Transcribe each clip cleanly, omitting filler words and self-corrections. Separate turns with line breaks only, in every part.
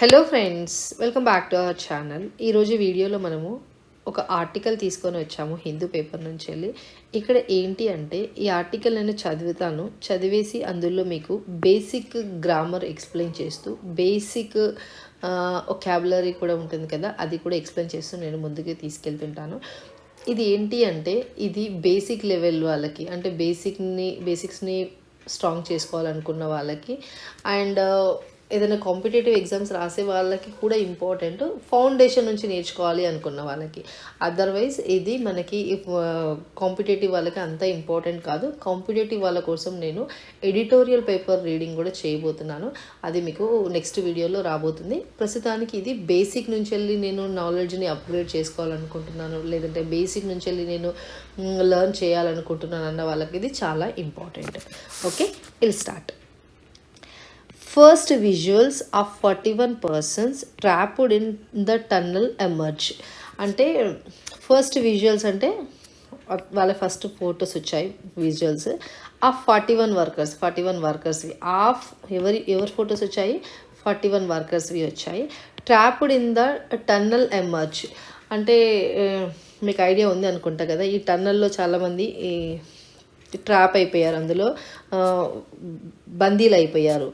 Hello friends, welcome back to our channel. ఈరోజు వీడియోలో మనము ఒక ఆర్టికల్ తీసుకొని వచ్చాము హిందూ పేపర్ నుంచి వెళ్ళి. ఇక్కడ ఏంటి అంటే ఈ ఆర్టికల్ నేను చదివేసి అందులో మీకు బేసిక్ గ్రామర్ ఎక్స్ప్లెయిన్ చేస్తూ బేసిక్ ఒకాబులరీ కూడా ఉంటుంది కదా, అది కూడా ఎక్స్ప్లెయిన్ చేస్తూ నేను ముందుకు తీసుకెళ్తుంటాను. ఇది ఏంటి అంటే ఇది బేసిక్ లెవెల్ వాళ్ళకి, అంటే బేసిక్స్ని స్ట్రాంగ్ చేసుకోవాలనుకున్న వాళ్ళకి అండ్ ఏదైనా కాంపిటేటివ్ ఎగ్జామ్స్ రాసే వాళ్ళకి కూడా ఇంపార్టెంట్, ఫౌండేషన్ నుంచి నేర్చుకోవాలి అనుకున్న వాళ్ళకి. అదర్వైజ్ ఇది మనకి కాంపిటేటివ్ వాళ్ళకి అంత ఇంపార్టెంట్ కాదు. కాంపిటేటివ్ వాళ్ళ కోసం నేను ఎడిటోరియల్ పేపర్ రీడింగ్ కూడా చేయబోతున్నాను. అది మీకు నెక్స్ట్ వీడియోలో రాబోతుంది. ప్రస్తుతానికి ఇది బేసిక్ నుంచి వెళ్ళి నేను నాలెడ్జ్ని అప్గ్రేడ్ చేసుకోవాలనుకుంటున్నాను, లేదంటే బేసిక్ నుంచి వెళ్ళి నేను లెర్న్ చేయాలనుకుంటున్నాను అన్న వాళ్ళకి ఇది చాలా important. Okay, will start. First visuals of 41 persons trapped in the tunnel emerge. అంటే ఫస్ట్ విజువల్స్ అంటే వాళ్ళ ఫస్ట్ ఫొటోస్ వచ్చాయి విజువల్స్ ఆఫ్ 41 వర్కర్స్వి. ఆఫ్ ఎవరి ఫొటోస్ వచ్చాయి? 41 వర్కర్స్వి వచ్చాయి. Trapped in the tunnel emerge అంటే మీకు ఐడియా ఉంది అనుకుంటా కదా, ఈ టన్నల్లో చాలామంది ట్రాప్ అయిపోయారు, అందులో బందీలు అయిపోయారు.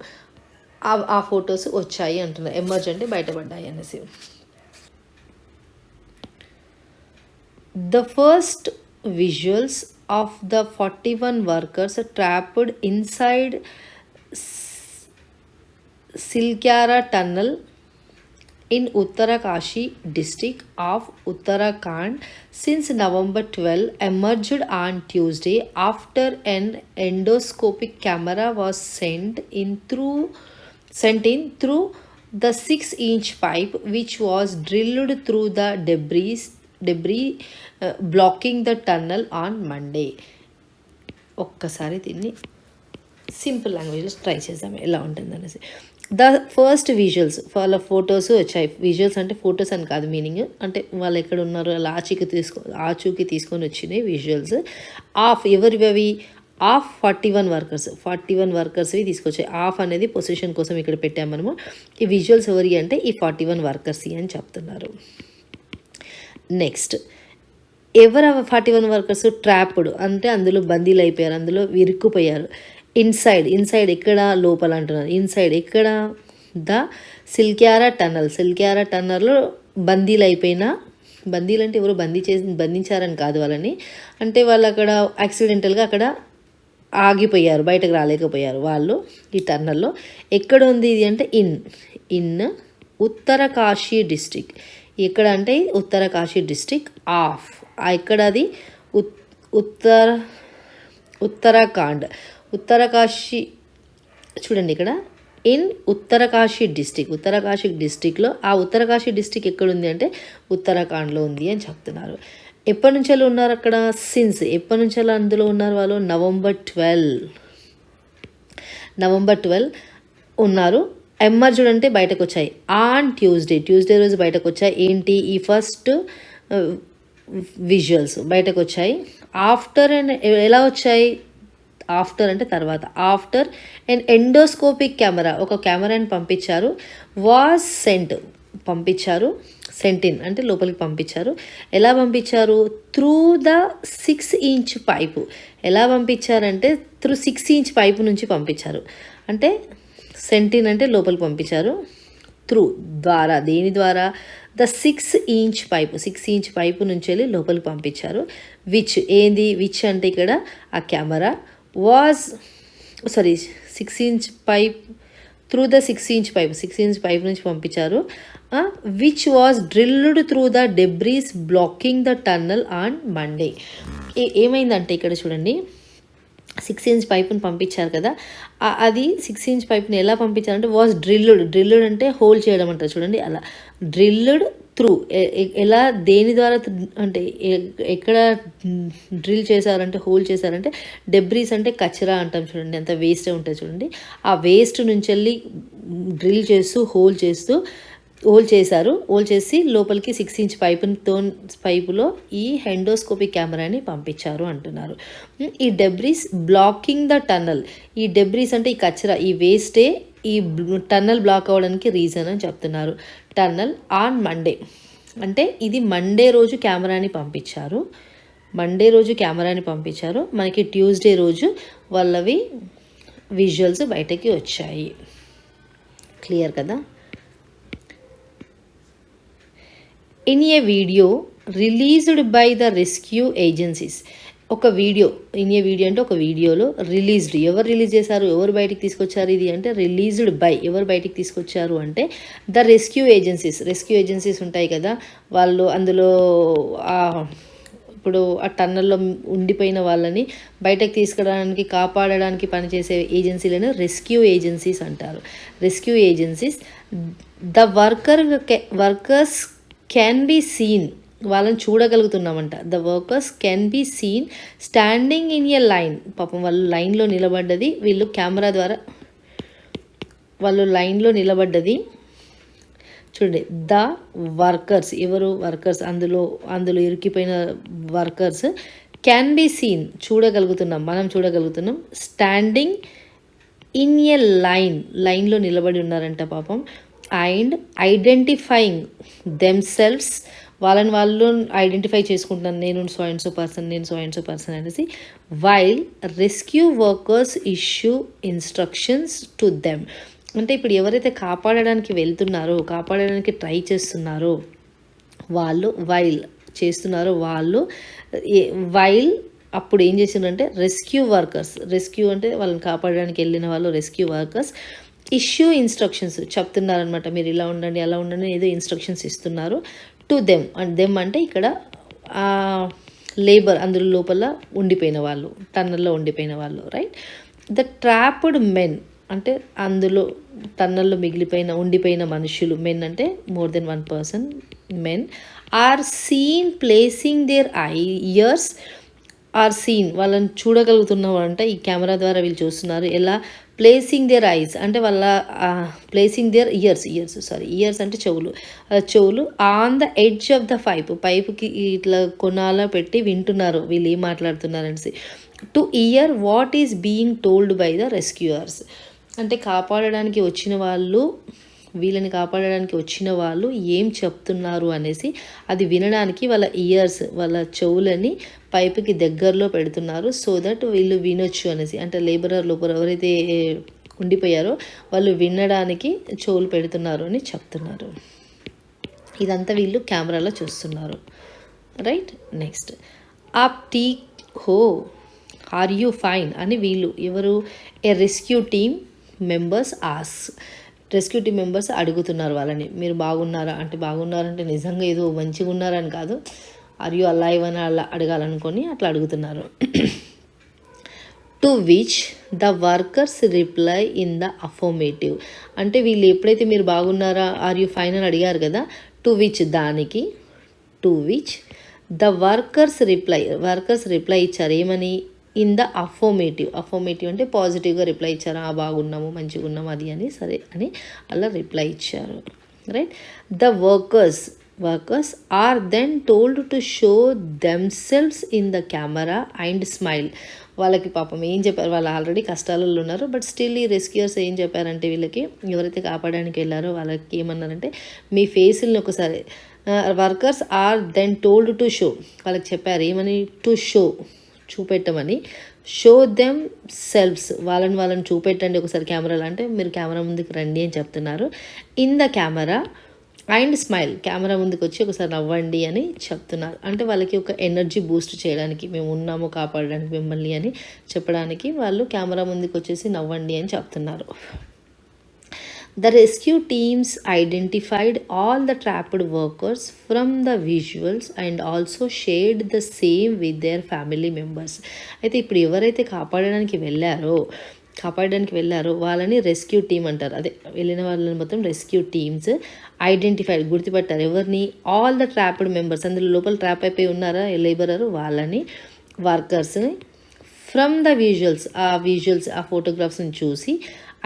ఆ ఫొటోస్ వచ్చాయి అంటున్నారు. ఎమర్జ్ అంటే బయటపడ్డాయి అనేసి. The first visuals of the 41 workers trapped inside Silkyara tunnel in Uttarakashi district of Uttarakhand since November 12 emerged on Tuesday after an endoscopic camera was sent in through the 6-inch pipe which was drilled through the debris blocking the tunnel on Monday. ఒక్కసారి దీన్ని simple లాంగ్వేజ్లో try చేద్దాం ఎలా ఉంటుందనేసి. The first visuals వాళ్ళ photos వచ్చాయి. Visuals అంటే photos అని కాదు మీనింగ్, అంటే వాళ్ళు ఎక్కడ ఉన్నారో అలా ఆచూకి తీసుకొని వచ్చినాయి విజువల్స్. ఎవరివి? ఆఫ్ 41 వర్కర్స్వి తీసుకొచ్చాయి. ఆఫ్ అనేది పొజిషన్ కోసం ఇక్కడ పెట్టాము మనము. ఈ విజువల్స్ ఎవరి అంటే ఈ 41 వర్కర్స్ అని చెప్తున్నారు. నెక్స్ట్, ఎవరు 41 వర్కర్స్? ట్రాప్డ్ అంటే అందులో బందీలు అయిపోయారు, అందులో ఇరుక్కుపోయారు. ఇన్సైడ్ ఎక్కడ? లోపల అంటున్నారు. ఇన్సైడ్ ఎక్కడ? ద సిల్క్యారా టన్నర్లో బందీలు అయిపోయిన. బందీలు అంటే ఎవరు బంధించారని కాదు వాళ్ళని, అంటే వాళ్ళు అక్కడ యాక్సిడెంటల్గా అక్కడ ఆగిపోయారు, బయటకు రాలేకపోయారు వాళ్ళు ఈ టన్నర్లో. ఎక్కడ ఉంది ఇది అంటే ఇన్ ఉత్తరకాశీ డిస్ట్రిక్ట్. ఎక్కడ అంటే ఉత్తరకాశీ డిస్ట్రిక్ట్ ఆఫ్, ఎక్కడ అది? ఉత్తరాఖండ్. ఉత్తరకాశీ చూడండి ఇక్కడ ఇన్ ఉత్తరకాశీ డిస్ట్రిక్ట్లో. ఆ ఉత్తరకాశీ డిస్ట్రిక్ట్ ఎక్కడుంది అంటే ఉత్తరాఖండ్లో ఉంది అని చెప్తున్నారు. ఎప్పటి నుంచి ఉన్నారు అక్కడ? ఎప్పటి నుంచి అందులో ఉన్నారు వాళ్ళు? నవంబర్ 12 ఉన్నారు. ఎమర్జ్డ్ అంటే బయటకు వచ్చాయి. ఆన్ ట్యూస్డే రోజు బయటకు వచ్చాయి. ఏంటి? ఈ ఫస్ట్ విజువల్స్ బయటకు వచ్చాయి. ఆఫ్టర్ అండ్ ఎలా వచ్చాయి? ఆఫ్టర్ అంటే తర్వాత. ఆఫ్టర్ అండ్ ఎండోస్కోపిక్ కెమెరా, ఒక కెమెరాని పంపించారు. వాజ్ సెంటిన్ అంటే లోపలికి పంపించారు. ఎలా పంపించారు? Through the 6-inch pipe. ఎలా పంపించారంటే త్రూ 6-inch పైపు నుంచి పంపించారు. అంటే సెంటిన్ అంటే లోపలికి పంపించారు. త్రూ ద్వారా, దేని ద్వారా? ద 6-inch పైపు నుంచి వెళ్ళి లోపలికి పంపించారు. విచ్ అంటే ఇక్కడ ఆ camera. 6-inch pipe through the 6-inch pipe నుంచి పంపించారు. Which was drilled through the debris blocking the tunnel on Monday. ఏమైందంటే ఇక్కడ చూడండి, 6-inch పైప్ని పంపించారు కదా, అది 6-inch పైప్ని ఎలా పంపించారంటే వాజ్ డ్రిల్డ్ అంటే హోల్ చేయడం అంటారు చూడండి, అలా డ్రిల్డ్ త్రూ. ఎలా, దేని ద్వారా అంటే ఎక్కడ డ్రిల్ చేశారంటే హోల్ చేశారంటే డెబ్రీస్ అంటే కచరా అంటాం చూడండి, అంత వేస్ట్ ఉంటుంది చూడండి, ఆ వేస్ట్ నుంచి వెళ్ళి డ్రిల్ చేస్తూ హోల్ చేశారు. హోల్ చేసి లోపలికి 6-inch పైపులో ఈ ఎండోస్కోపిక్ కెమెరాని పంపించారు అంటున్నారు. ఈ డెబ్రీస్ బ్లాకింగ్ ద టన్నల్. ఈ డెబ్రీస్ అంటే ఈ కచరా, ఈ వేస్టే ఈ టన్నల్ బ్లాక్ అవ్వడానికి రీజన్ అని చెప్తున్నారు. టన్నల్ ఆన్ మండే అంటే ఇది మండే రోజు కెమెరాని పంపించారు. మనకి ట్యూస్డే రోజు వాళ్ళవి విజువల్స్ బయటకి వచ్చాయి. క్లియర్ కదా? In a video released by the rescue agencies. In a video అంటే ఒక వీడియోలో రిలీజ్డ్, ఎవరు రిలీజ్ చేశారు, ఎవరు బయటికి తీసుకొచ్చారు ఇది అంటే రిలీజ్డ్ బై, ఎవరు బయటికి తీసుకొచ్చారు అంటే ద రెస్క్యూ ఏజెన్సీస్ ఉంటాయి కదా, వాళ్ళు అందులో ఇప్పుడు ఆ టన్నల్లో ఉండిపోయిన వాళ్ళని బయటకు తీసుకురావడానికి కాపాడడానికి పనిచేసే ఏజెన్సీలను రెస్క్యూ ఏజెన్సీస్ అంటారు. Rescue agencies the workers can be seen, వాళ్ళని చూడగలుగుతున్నామంట. The workers can be seen standing in a line. పాపం వాళ్ళు లైన్లో నిలబడ్డది, వీళ్ళు కెమెరా ద్వారా లైన్లో నిలబడ్డది చూడండి. ద వర్కర్స్, ఎవరు వర్కర్స్, అందులో ఇరుక్కిపోయిన వర్కర్స్ క్యాన్ బీ సీన్, మనం చూడగలుగుతున్నాం. స్టాండింగ్ ఇన్ ఎ లైన్లో నిలబడి ఉన్నారంట పాపం. అండ్ ఐడెంటిఫైయింగ్ దెమ్సెల్వ్స్, వాళ్ళు ఐడెంటిఫై చేసుకుంటున్నాను, నేను సో అండ్ సో పర్సన్ అనేసి. While rescue workers issue instructions to them. అంటే ఇప్పుడు ఎవరైతే కాపాడడానికి ట్రై చేస్తున్నారో వాళ్ళు అప్పుడు ఏం చేసిందంటే రెస్క్యూ అంటే వాళ్ళని కాపాడడానికి వెళ్ళిన వాళ్ళు రెస్క్యూ వర్కర్స్ ఇష్యూ ఇన్స్ట్రక్షన్స్ చెప్తున్నారనమాట. మీరు ఇలా ఉండండి, అలా ఉండండి, ఏదో ఇన్స్ట్రక్షన్స్ ఇస్తున్నారు. టు దెమ్ అంటే ఇక్కడ లేబర్, అందులో లోపల ఉండిపోయిన వాళ్ళు, టన్నల్లో ఉండిపోయిన వాళ్ళు, రైట్. ద ట్రాప్డ్ మెన్ అంటే అందులో టన్నల్లో ఉండిపోయిన మనుషులు, మెన్ అంటే more than 1 person, men are seen placing their ears, వాళ్ళని చూడగలుగుతున్నారంట. ఈ కెమెరా ద్వారా వీళ్ళు చూస్తున్నారు. ఎలా? ప్లేసింగ్ దేర్ ఐస్ అంటే ప్లేసింగ్ దేర్ ఇయర్స్ అంటే చెవులు on the edge of the పైప్కి ఇట్లా కొనాలా పెట్టి వింటున్నారు వీళ్ళు ఏం మాట్లాడుతున్నారనేసి. To hear what is being told by the rescuers అంటే వీళ్ళని కాపాడడానికి వచ్చిన వాళ్ళు ఏం చెప్తున్నారు అనేసి అది వినడానికి వాళ్ళ చెవులని పైపుకి దగ్గరలో పెడుతున్నారు. సో దట్ వీళ్ళు వినొచ్చు అనేసి. అంటే లేబరర్ లోపల ఎవరైతే ఉండిపోయారో వాళ్ళు వినడానికి చెవులు పెడుతున్నారు అని చెప్తున్నారు. ఇదంతా వీళ్ళు కెమెరాలో చూస్తున్నారు, రైట్. నెక్స్ట్ ఆప్ టీ హో ఆర్ యూ ఫైన్ అని వీళ్ళు ఏ రెస్క్యూ టీమ్ మెంబర్స్ అడుగుతున్నారు వాళ్ళని, మీరు బాగున్నారంటే నిజంగా ఏదో మంచిగా ఉన్నారని కాదు, ఆర్ యూ అలైవ్ అని అలా అడగాలనుకొని అట్లా అడుగుతున్నారు. To which the workers reply in the affirmative అంటే వీళ్ళు ఎప్పుడైతే మీరు బాగున్నారా, ఆర్ యూ ఫైన్ అని అడిగారు కదా, to which the workers reply ఇచ్చారు. ఏమని? ఇన్ ద అఫర్మేటివ్ అంటే పాజిటివ్గా రిప్లై ఇచ్చారు. బాగున్నాము, మంచిగా ఉన్నాము, అది అని సరే అని అలా రిప్లై ఇచ్చారు, right. The workers are then told to show themselves in the camera and smile. వాళ్ళకి పాపం ఏం చెప్పారు, వాళ్ళు ఆల్రెడీ కష్టాలలో ఉన్నారు, బట్ స్టిల్ ఈ రెస్క్యూయర్స్ ఏం చెప్పారంటే వీళ్ళకి ఎవరైతే కాపాడడానికి వెళ్ళారో వాళ్ళకి ఏమన్నారంటే మీ ఫేసుల్ని ఒకసారి workers are then told to show, వాళ్ళకి చెప్పారు ఏమని, టు చూపెట్టమని. షో దెమ్ సెల్వ్స్ వాళ్ళని చూపెట్టండి ఒకసారి కెమెరాలో, అంటే మీరు కెమెరా ముందుకు రండి అని చెప్తున్నారు. In the camera and smile, camera ముందుకు వచ్చి ఒకసారి నవ్వండి అని చెప్తున్నారు. అంటే వాళ్ళకి ఒక ఎనర్జీ బూస్ట్ చేయడానికి, మేము ఉన్నాము కాపాడడానికి మిమ్మల్ని అని చెప్పడానికి వాళ్ళు కెమెరా ముందుకు వచ్చేసి నవ్వండి అని చెప్తున్నారు. The rescue teams identified all the trapped workers from the visuals and also shared the same with their family members. అయితే ఇప్పుడు ఎవరైతే కాపాడడానికి వెళ్ళారో వాళ్ళని రెస్క్యూ టీమ్ అంటారు. అదే వెళ్ళిన వాళ్ళని మొత్తం రెస్క్యూ టీమ్స్ ఐడెంటిఫైడ్, గుర్తుపట్టారు. ఎవరిని? ఆల్ ద ట్రాప్డ్ మెంబర్స్, అందులో లోపల ట్రాప్ అయిపోయి ఉన్నారా లేబరర్, వాళ్ళని, వర్కర్స్ని. ఫ్రమ్ ద విజువల్స్ ఆ ఫోటోగ్రాఫ్స్ని చూసి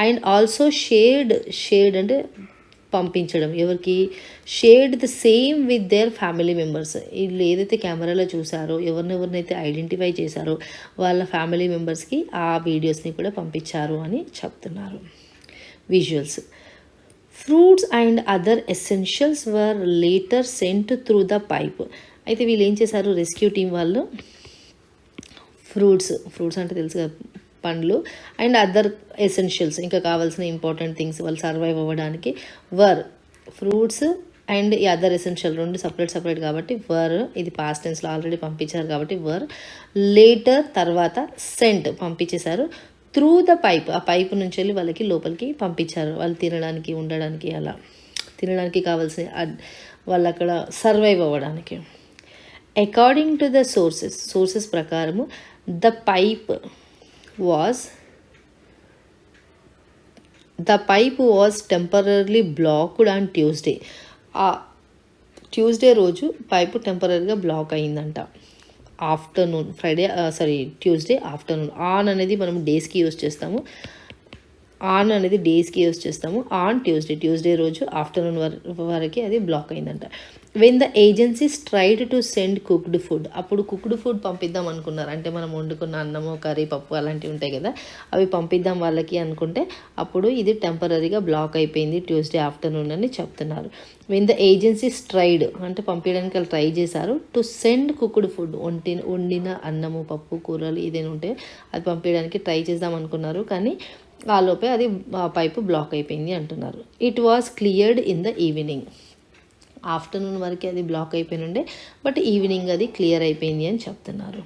అండ్ ఆల్సో షేర్డ్ అంటే పంపించడం. ఎవరికి? Shared the same with their family members. వీళ్ళు ఏదైతే కెమెరాలో చూసారో ఎవరినైతే ఐడెంటిఫై చేశారో వాళ్ళ ఫ్యామిలీ మెంబర్స్కి ఆ వీడియోస్ని కూడా పంపించారు అని చెప్తున్నారు. Visuals. Fruits and other essentials were later sent through the pipe. అయితే వీళ్ళు ఏం చేశారు, రెస్క్యూ టీం వాళ్ళు ఫ్రూట్స్ అంటే తెలుసు కదా, పండ్లు, అండ్ అదర్ ఎసెన్షియల్స్, ఇంకా కావాల్సిన ఇంపార్టెంట్ థింగ్స్ వాళ్ళు సర్వైవ్ అవ్వడానికి, ఫ్రూట్స్ అండ్ ఈ అదర్ ఎసెన్షియల్ రెండు సపరేట్ కాబట్టి ఇది పాస్ట్ టెన్స్లో ఆల్రెడీ పంపించారు కాబట్టి లేటర్ తర్వాత సెంట్ పంపించేశారు త్రూ ద పైప్, ఆ పైప్ నుంచి వెళ్ళి వాళ్ళకి లోపలికి పంపించారు, వాళ్ళు తినడానికి ఉండడానికి, అలా తినడానికి కావాల్సిన వాళ్ళు అక్కడ సర్వైవ్ అవ్వడానికి. అకార్డింగ్ టు ద సోర్సెస్ ప్రకారము the pipe was temporary blocked on Tuesday. ఆ ట్యూస్డే రోజు పైపు టెంపరీగా బ్లాక్ అయిందంట. Afternoon Tuesday afternoon. ఆన్ అనేది మనం డేస్కి యూజ్ చేస్తాము, ఆన్ ట్యూస్డే రోజు ఆఫ్టర్నూన్ వరకు అది బ్లాక్ అయిందంట. When the agencies tried to send cooked food, అప్పుడు కుక్డ్ ఫుడ్ పంపిద్దాం అనుకున్నారు, అంటే మనం వండుకున్న అన్నము, కర్రీ, పప్పు అలాంటివి ఉంటాయి కదా, అవి పంపిద్దాం వాళ్ళకి అనుకుంటే అప్పుడు ఇది టెంపరీగా బ్లాక్ అయిపోయింది ట్యూస్డే ఆఫ్టర్నూన్ అని చెప్తున్నారు. వెన్ ద ఏజెన్సీస్ ట్రైడ్ అంటే పంపించడానికి వాళ్ళు ట్రై చేశారు, టు సెండ్ కుక్డ్ ఫుడ్, వండిన అన్నము, పప్పు, కూరలు ఏదైనా ఉంటే అది పంపించడానికి ట్రై చేద్దాం అనుకున్నారు, కానీ ఆ లోపే అది పైపు బ్లాక్ అయిపోయింది అంటున్నారు. It was cleared in the evening. Afternoon వరకు అది బ్లాక్ అయిపోయి ఉండే, బట్ ఈవినింగ్ అది క్లియర్ అయిపోయింది అని చెప్తున్నారు.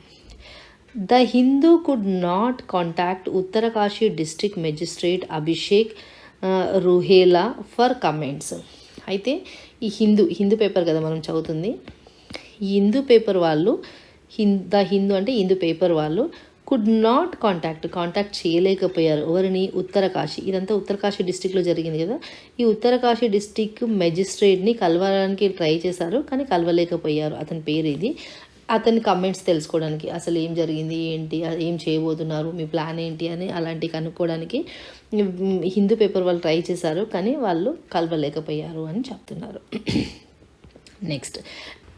The Hindu could not contact Uttarkashi district magistrate Abhishek Ruhela for comments. అయితే ఈ హిందూ పేపర్ కదా మనం చదువుతుంది, ఈ హిందూ పేపర్ వాళ్ళు హిందూ పేపర్ వాళ్ళు కుడ్ నాట్ కాంటాక్ట్ చేయలేకపోయారు ఎవరిని, ఉత్తరకాశీ. ఇదంతా ఉత్తరకాశీ డిస్టిక్లో జరిగింది కదా, ఈ ఉత్తరకాశీ డిస్టిక్ మెజిస్ట్రేట్ని కలవడానికి ట్రై చేశారు, కానీ కలవలేకపోయారు. అతని పేరు ఇది. అతని కమెంట్స్ తెలుసుకోవడానికి, అసలు ఏం జరిగింది, ఏంటి, ఏం చేయబోతున్నారు, మీ ప్లాన్ ఏంటి అని అలాంటివి కనుక్కోవడానికి హిందూ పేపర్ వాళ్ళు ట్రై చేశారు, కానీ వాళ్ళు కలవలేకపోయారు అని చెప్తున్నారు. నెక్స్ట్,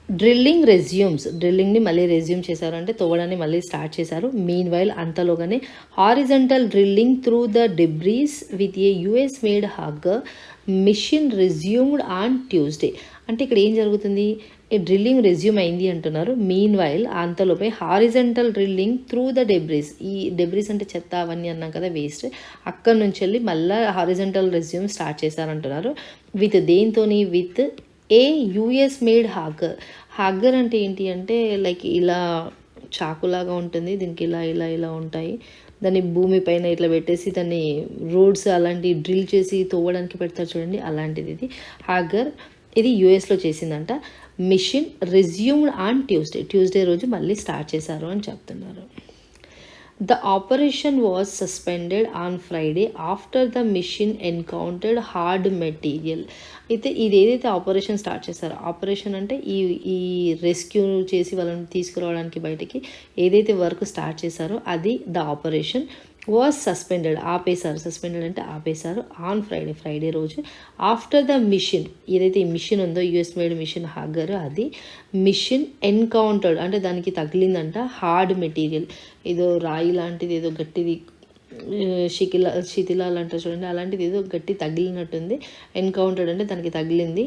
డ్రిల్లింగ్ని మళ్ళీ రెజ్యూమ్ చేశారు, అంటే తవ్వడాన్ని మళ్ళీ స్టార్ట్ చేశారు. మీన్ వైల్ అంతలోగానే horizontal drilling through the debris with a US made auger machine resumed on Tuesday. అంటే ఇక్కడ ఏం జరుగుతుంది, డ్రిల్లింగ్ రెజ్యూమ్ అయింది అంటున్నారు. మీన్ వైల్ అంతలోపై horizontal drilling through the debris, ఈ డెబ్రీస్ అంటే చెత్త అవన్నీ అన్నాం కదా, వేస్ట్, అక్కడి నుంచి వెళ్ళి మళ్ళీ హారిజంటల్ రెజ్యూమ్ స్టార్ట్ చేశారంటున్నారు. With a US made auger అంటే ఏంటి అంటే లైక్ ఇలా చాకులాగా ఉంటుంది, దీనికి ఇలా ఉంటాయి, దాన్ని భూమిపైన ఇట్లా పెట్టేసి దాన్ని రోడ్స్ అలాంటి డ్రిల్ చేసి తవ్వడానికి పెడతారు చూడండి, అలాంటిది ఇది హాగర్. ఇది యూఎస్లో చేసిందంట. మిషన్ రెజ్యూమ్డ్ ఆన్ ట్యూస్డే రోజు మళ్ళీ స్టార్ట్ చేశారు అని చెప్తున్నారు. The operation was suspended on Friday after the mission encountered hard material. అయితే ఇది ఏదైతే ఆపరేషన్ స్టార్ట్ చేశారో, ఆపరేషన్ అంటే ఈ రెస్క్యూ చేసి వాళ్ళని తీసుకురావడానికి బయటికి ఏదైతే వర్క్ స్టార్ట్ చేశారో అది the operation was suspended, suspended అంటే ఆపేశారు ఆన్ ఫ్రైడే రోజు. ఆఫ్టర్ ద మిషన్, ఏదైతే ఈ మిషన్ ఉందో యుఎస్ మేడ్ మిషన్ హాగర్, అది మిషన్ ఎన్కౌంటర్డ్ అంటే దానికి తగిలిందంట హార్డ్ మెటీరియల్, ఏదో రాయి లాంటిది, ఏదో గట్టిది, శిథిలాలు అంటారు చూడండి, అలాంటిది ఏదో గట్టి తగిలినట్టుంది. ఎన్కౌంటర్డ్ అంటే దానికి తగిలింది,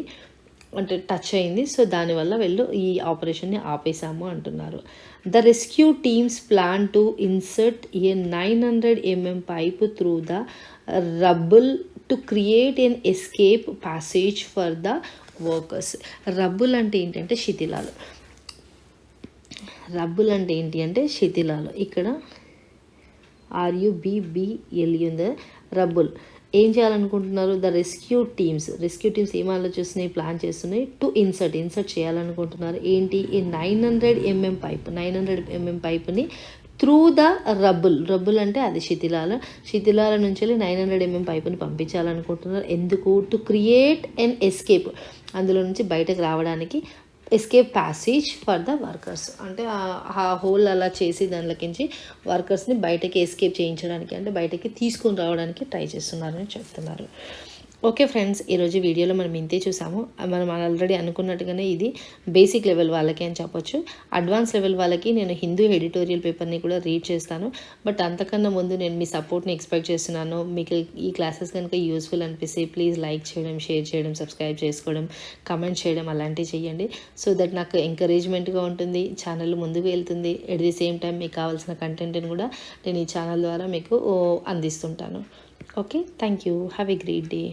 అంటే టచ్ అయింది. సో దానివల్ల వీళ్ళు ఈ ఆపరేషన్ని ఆపేశాము అంటున్నారు. The rescue teams plan to insert a 900 mm pipe through the rubble to create an escape passage for the workers. Rubble అంటే ఏంటంటే శిథిలాలు. ఇక్కడ RUBBL ఉంది రబ్బుల్. ఏం చేయాలనుకుంటున్నారు, ద రెస్క్యూ టీమ్స్ ఏం ఆలోచిస్తున్నాయి, ప్లాన్ చేస్తున్నాయి, టు ఇన్సర్ట్ చేయాలనుకుంటున్నారు. ఏంటి, ఈ 900 mm పైప్, 900 mm పైప్ని త్రూ ద రబ్బుల్ అంటే అది శిథిలాల నుంచి 900 mm పైపుని పంపించాలనుకుంటున్నారు. ఎందుకు, టు క్రియేట్ ఎన్ ఎస్కేప్, అందులో నుంచి బయటకు రావడానికి, escape passage for the workers అంటే ఆ హోల్ అలా చేసి దానిలోకించి వర్కర్స్ని బయటకి ఎస్కేప్ చేయించడానికి, అంటే బయటకి తీసుకొని రావడానికి ట్రై చేస్తున్నారని చెప్తున్నారు. ఓకే ఫ్రెండ్స్, ఈరోజు వీడియోలో మనం ఇంతే చూసాము. మనం ఆల్రెడీ అనుకున్నట్టుగానే ఇది బేసిక్ లెవెల్ వాళ్ళకి అని చెప్పొచ్చు. అడ్వాన్స్ లెవెల్ వాళ్ళకి నేను హిందూ ఎడిటోరియల్ పేపర్ని కూడా రీడ్ చేస్తాను. బట్ అంతకన్నా ముందు నేను మీ సపోర్ట్ని ఎక్స్పెక్ట్ చేస్తున్నాను. మీకు ఈ క్లాసెస్ కనుక యూస్ఫుల్ అనిపిస్తే ప్లీజ్ లైక్ చేయడం, షేర్ చేయడం, సబ్స్క్రైబ్ చేసుకోవడం, కమెంట్ చేయడం అలాంటివి చేయండి. సో దట్ నాకు ఎంకరేజ్మెంట్గా ఉంటుంది, ఛానల్ ముందుకు వెళ్తుంది. ఎట్ ది సేమ్ టైం మీకు కావాల్సిన కంటెంట్ని కూడా నేను ఈ ఛానల్ ద్వారా మీకు అందిస్తుంటాను. Okay, thank you. Have a great day.